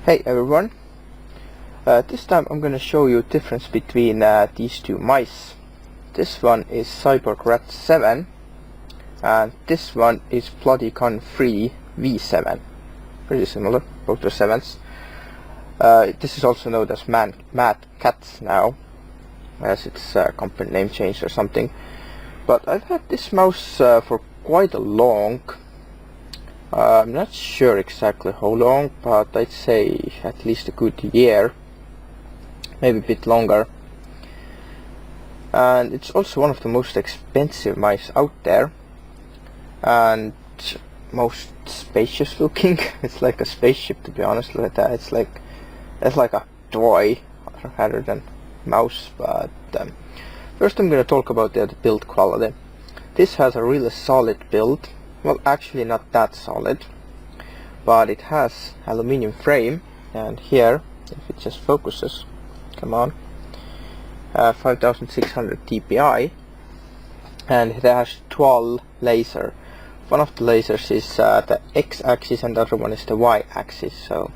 Hey everyone, this time I'm gonna show you the difference between these two mice. This one is Cyborg RAT7 and this one is bloody Gun3 V7. Pretty similar, both are 7s. This is also known as Mad Cats now, as its company name changed or something. But I've had this mouse for quite a long. I'm not sure exactly how long, but I'd say at least a good year, maybe a bit longer. And it's also one of the most expensive mice out there, and most spacious looking. It's like a spaceship, to be honest with that. It's like a toy rather than mouse. But first I'm going to talk about the build quality. This has a really solid build. Well, actually not that solid, but it has aluminium frame, and here, if it just focuses, come on, 5600 dpi, and it has 12 laser. One of the lasers is the x-axis and the other one is the y-axis, so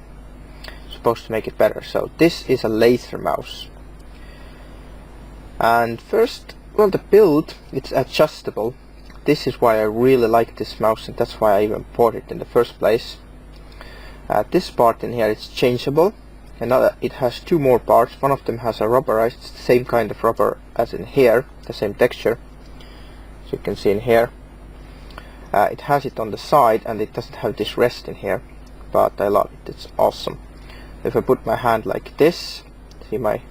supposed to make it better. So this is a laser mouse. And first, well, the build, it's adjustable. This is why I really like this mouse, and that's why I even bought it in the first place. This part in here is changeable. Another, it has two more parts. One of them has a rubberized, same kind of rubber as in here, the same texture, as you can see in here. It has it on the side, and it doesn't have this rest in here, but I love it. It's awesome. If I put my hand like this, see my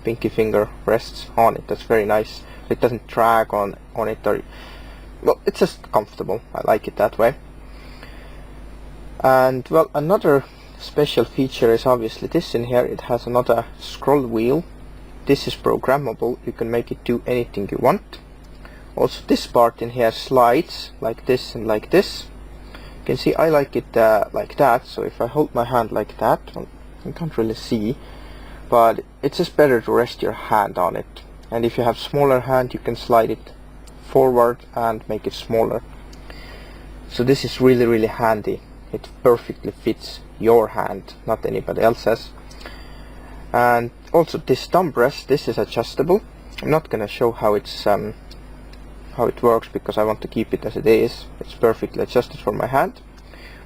pinky finger rests on it. That's very nice. It doesn't drag on it, or well, it's just comfortable. I like it that way. And well, another special feature is obviously this in here. It has another scroll wheel. This is programmable. You can make it do anything you want. Also, this part in here slides like this and like this. You can see I like it like that. So if I hold my hand like that, well, you can't really see, but it's just better to rest your hand on it. And if you have smaller hand, you can slide it forward and make it smaller. So this is really handy. It perfectly fits your hand, not anybody else's. And also this thumb rest, this is adjustable. I'm not gonna show how it's how it works because I want to keep it as it is. It's perfectly adjusted for my hand.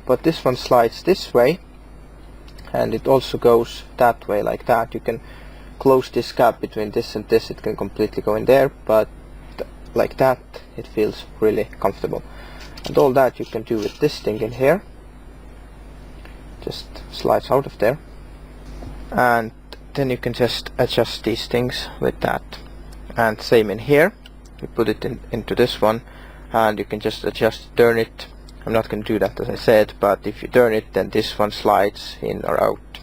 But this one slides this way, and it also goes that way like that. You can close this gap between this and this. It can completely go in there, but like that it feels really comfortable. And all that you can do with this thing in here. Just slides out of there, and then you can just adjust these things with that. And same in here, you put it into this one, and you can just adjust, turn it. I'm not going to do that as I said, but if you turn it, then this one slides in or out.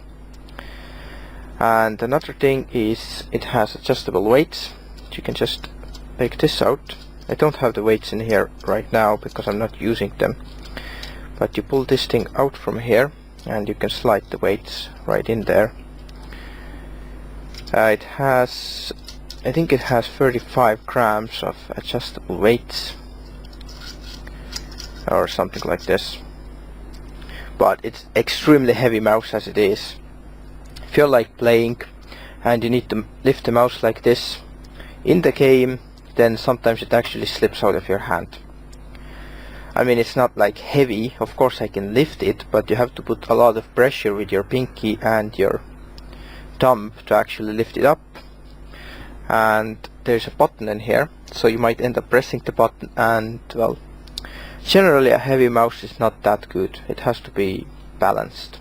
And another thing is it has adjustable weights. You can just take this out. I don't have the weights in here right now because I'm not using them, but you pull this thing out from here and you can slide the weights right in there. It has, I think it has 35 grams of adjustable weights or something like this, but it's extremely heavy mouse as it is. If you're like playing and you need to lift the mouse like this in the game, then sometimes it actually slips out of your hand. I mean, it's not like heavy. Of course I can lift it, but you have to put a lot of pressure with your pinky and your thumb to actually lift it up. And there's a button in here, so you might end up pressing the button, and well, generally a heavy mouse is not that good. It has to be balanced,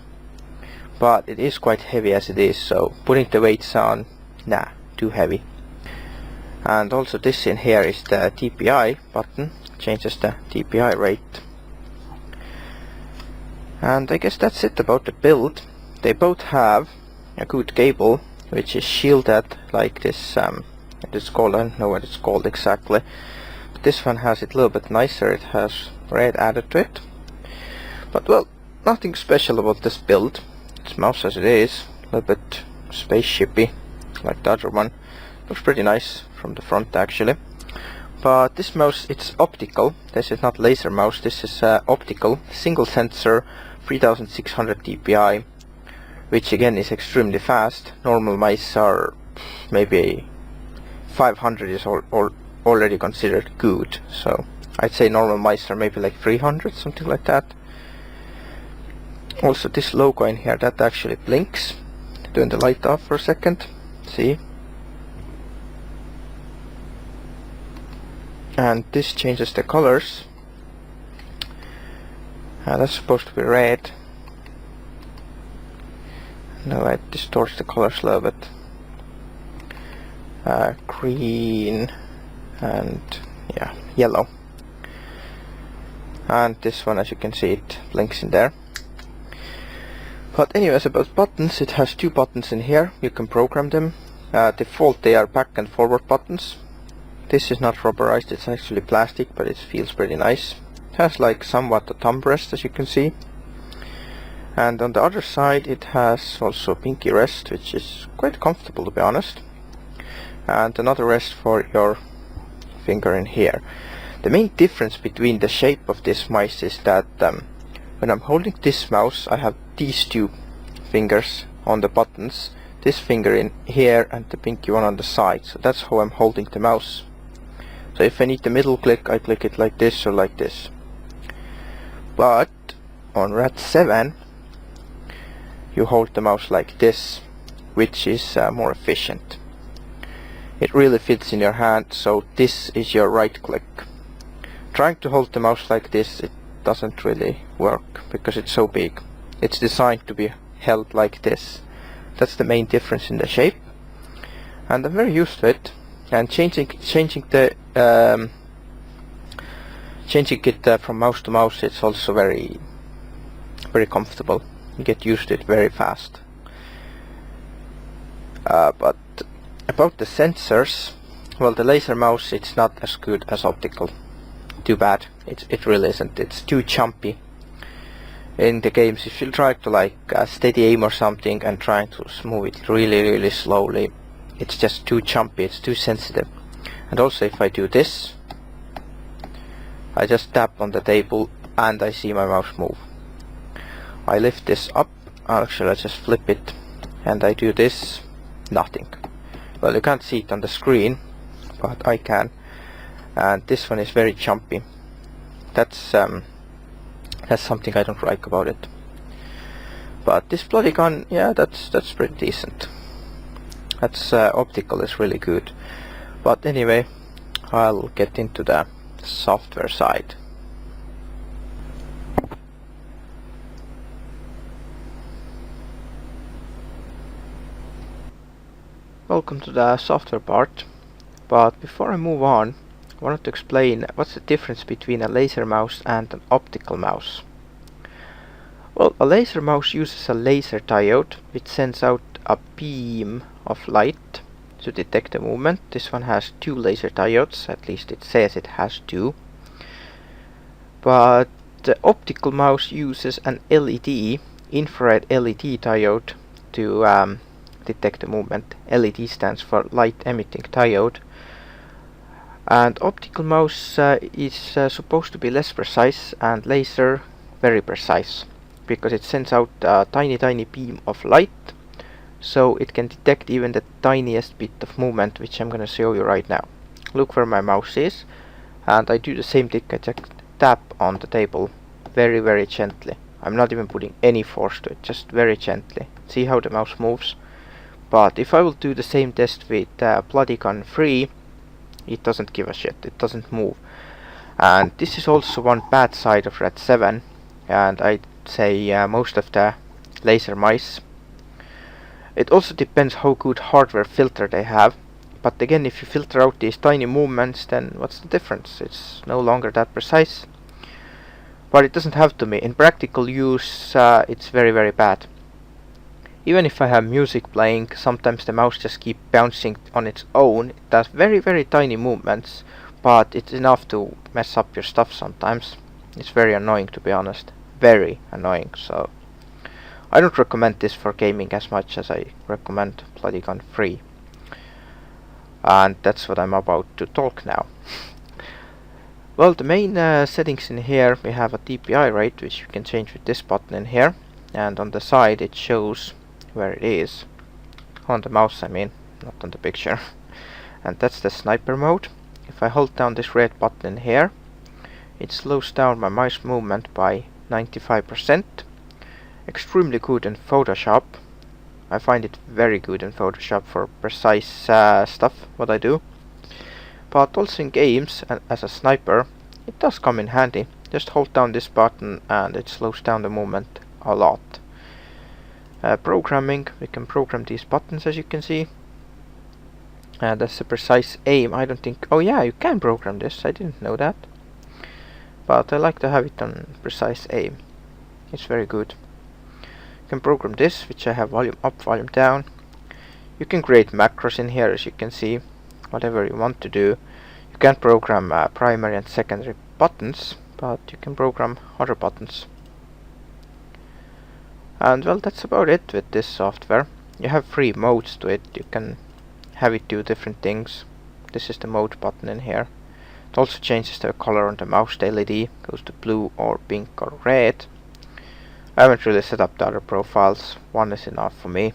but it is quite heavy as it is, so putting the weights on, nah, too heavy. And also this in here is the DPI button, changes the DPI rate. And I guess that's it about the build. They both have a good cable, which is shielded like this. It's called, I don't know what it's called exactly, but this one has it a little bit nicer. It has red added to it. But well, nothing special about this build. It's mouse as it is, a little bit spaceshipy like the other one. Looks pretty nice from the front actually. But this mouse, it's optical. This is not laser mouse, this is optical, single sensor, 3600 dpi, which again is extremely fast. Normal mice are maybe 500 is already considered good, so I'd say normal mice are maybe like 300, something like that. Also this logo in here, that actually blinks. Turn the light off for a second, see? And this changes the colors. That's supposed to be red. No, it distorts the colors a little bit. Green and yeah, yellow. And this one, as you can see, it blinks in there. But anyways, about buttons, it has 2 buttons in here. You can program them. Default they are back and forward buttons. This is not rubberized, it's actually plastic, but it feels pretty nice. It has like somewhat a thumb rest, as you can see. And on the other side it has also a pinky rest, which is quite comfortable, to be honest. And another rest for your finger in here. The main difference between the shape of this mice is that when I'm holding this mouse, I have these 2 fingers on the buttons, this finger in here and the pinky one on the side, so that's how I'm holding the mouse. So if I need the middle click, I click it like this or like this. But on RAT7 you hold the mouse like this, which is more efficient. It really fits in your hand, so this is your right click. Trying to hold the mouse like this, it doesn't really work because it's so big. It's designed to be held like this. That's the main difference in the shape, and I'm very used to it. And changing it from mouse to mouse, it's also very comfortable. You get used to it very fast. But about the sensors, well, the laser mouse, it's not as good as optical. Too bad. It really isn't. It's too jumpy. In the games, if you try to like steady aim or something and try to move it really slowly, it's just too jumpy, it's too sensitive. And also if I do this, I just tap on the table and I see my mouse move. I lift this up, actually I just flip it, and I do this, nothing. Well, you can't see it on the screen, but I can. And this one is very jumpy. That's something I don't like about it. But this bloody gun, yeah, that's pretty decent. That's optical is really good. But anyway, I'll get into the software side. Welcome to the software part. But before I move on, I wanted to explain what's the difference between a laser mouse and an optical mouse. Well, a laser mouse uses a laser diode which sends out a beam of light to detect the movement. This one has 2 laser diodes, at least it says it has 2. But the optical mouse uses an LED, infrared LED diode to detect the movement. LED stands for light emitting diode. And optical mouse is supposed to be less precise, and laser very precise, because it sends out a tiny beam of light, so it can detect even the tiniest bit of movement, which I'm gonna show you right now. Look where my mouse is, and I do the same thing. I just tap on the table very gently. I'm not even putting any force to it, just very gently. See how the mouse moves? But if I will do the same test with bloody Gun3, it doesn't give a shit, it doesn't move. And this is also one bad side of RAT7, and I'd say most of the laser mice. It also depends how good hardware filter they have, but again, if you filter out these tiny movements, then what's the difference? It's no longer that precise. But it doesn't have to be. In practical use, it's very bad. Even if I have music playing, sometimes the mouse just keeps bouncing on its own. It does very tiny movements, but it's enough to mess up your stuff sometimes. It's very annoying, to be honest. Very annoying, so I don't recommend this for gaming as much as I recommend bloody Gun3. And that's what I'm about to talk now. Well, the main settings in here, we have a DPI rate, which you can change with this button in here. And on the side it shows where it is. On the mouse, I mean, not on the picture. And that's the sniper mode. If I hold down this red button here, it slows down my mouse movement by 95%. Extremely good in Photoshop. I find it very good in Photoshop for precise stuff, what I do. But also in games, and as a sniper, it does come in handy. Just hold down this button and it slows down the movement a lot. Programming, we can program these buttons as you can see. That's a precise aim. I don't think... Oh yeah, you can program this. I didn't know that. But I like to have it on precise aim. It's very good. You can program this, which I have volume up, volume down. You can create macros in here, as you can see. Whatever you want to do. You can program primary and secondary buttons, but you can program other buttons. And well, that's about it with this software. You have 3 modes to it. You can have it do different things. This is the mode button in here. It also changes the color on the mouse. The LED goes to blue or pink or red. I haven't really set up the other profiles. One is enough for me.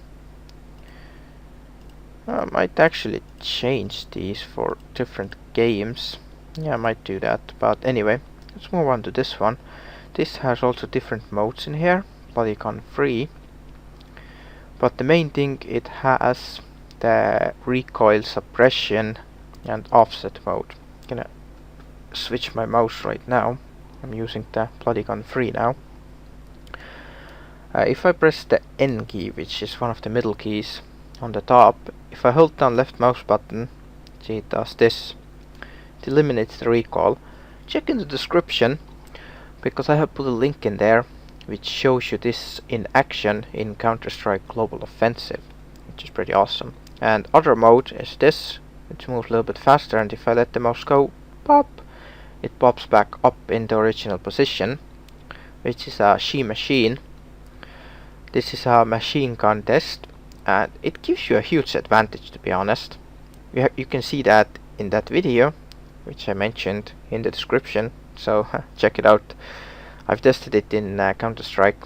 I might actually change these for different games. Yeah, I might do that. But anyway, let's move on to this one. This has also different modes in here. Gun3. But the main thing, it has the recoil suppression and offset mode. I'm gonna switch my mouse right now. I'm using the Gun3 now. If I press the N key, which is one of the middle keys on the top, if I hold down left mouse button, see it does this. It eliminates the recoil. Check in the description, because I have put a link in there which shows you this in action in Counter-Strike Global Offensive, which is pretty awesome. And other mode is this, which moves a little bit faster, and if I let the mouse go, pop, it pops back up in the original position, which is a machine. This is a machine gun test, and it gives you a huge advantage, to be honest. You can see that in that video, which I mentioned in the description, so check it out. I've tested it in Counter-Strike.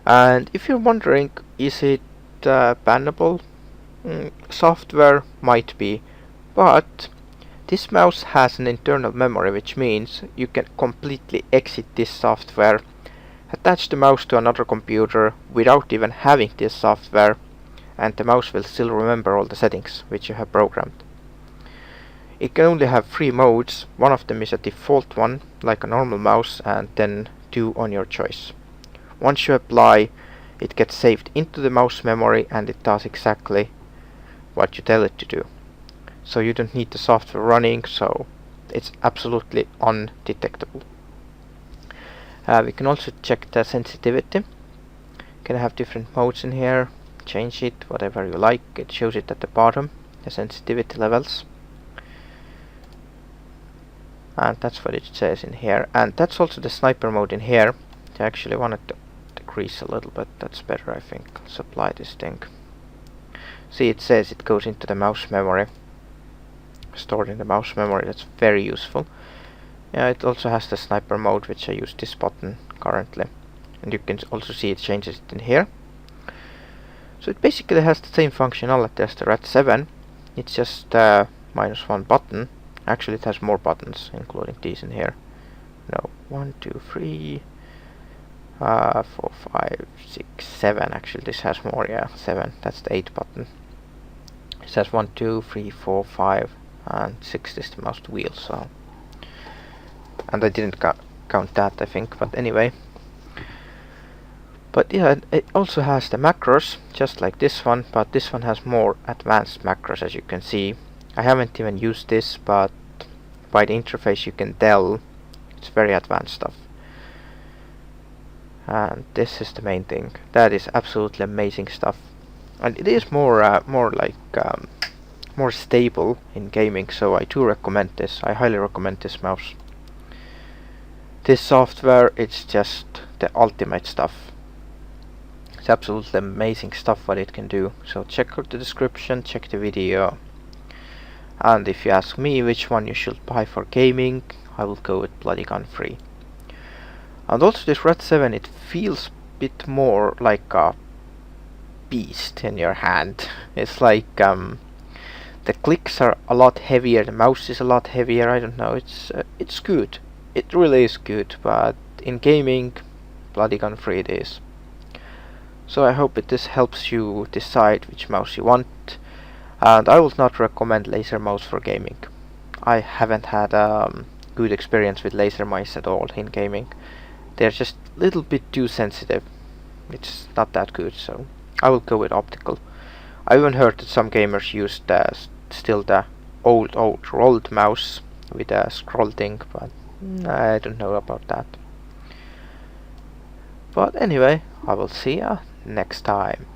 And if you're wondering, is it bannable? Software might be, but this mouse has an internal memory, which means you can completely exit this software, attach the mouse to another computer without even having this software, and the mouse will still remember all the settings which you have programmed. It can only have 3 modes. One of them is a default one, like a normal mouse, and then 2 on your choice. Once you apply, it gets saved into the mouse memory and it does exactly what you tell it to do. So you don't need the software running, so it's absolutely undetectable. We can also check the sensitivity. You can have different modes in here, change it, whatever you like. It shows it at the bottom, the sensitivity levels. And that's what it says in here. And that's also the sniper mode in here. I actually wanted to decrease a little bit, that's better I think. Let's apply this thing. See, it says it goes into the mouse memory. Stored in the mouse memory, that's very useful. Yeah, it also has the sniper mode, which I use this button currently. And you can also see it changes it in here. So it basically has the same functionality as the RAT7. It's just -1 button. Actually, it has more buttons, including these in here. No, 1, 2, 3, 4, 5, 6, 7. Actually, this has more. Yeah, 7. That's the 8 button. It says 1, 2, 3, 4, 5, and 6 is the mouse wheel. So, and I didn't count that, I think. But anyway. But yeah, it also has the macros, just like this one. But this one has more advanced macros, as you can see. I haven't even used this, but by the interface you can tell it's very advanced stuff. And this is the main thing. That is absolutely amazing stuff. And it is more stable in gaming, so I do recommend this. I highly recommend this mouse. This software, it's just the ultimate stuff. It's absolutely amazing stuff what it can do. So check out the description, check the video. And if you ask me which one you should buy for gaming, I will go with Gun3. And also this RAT7, it feels a bit more like a beast in your hand. It's like the clicks are a lot heavier, the mouse is a lot heavier. I don't know, it's good. It really is good, but in gaming, bloody Gun3 it is. So I hope this helps you decide which mouse you want, and I would not recommend laser mouse for gaming. I haven't had good experience with laser mice at all in gaming. They're just a little bit too sensitive. It's not that good, so I will go with optical. I even heard that some gamers use still the old rolled mouse with a scroll thing, but I don't know about that. But anyway, I will see ya next time.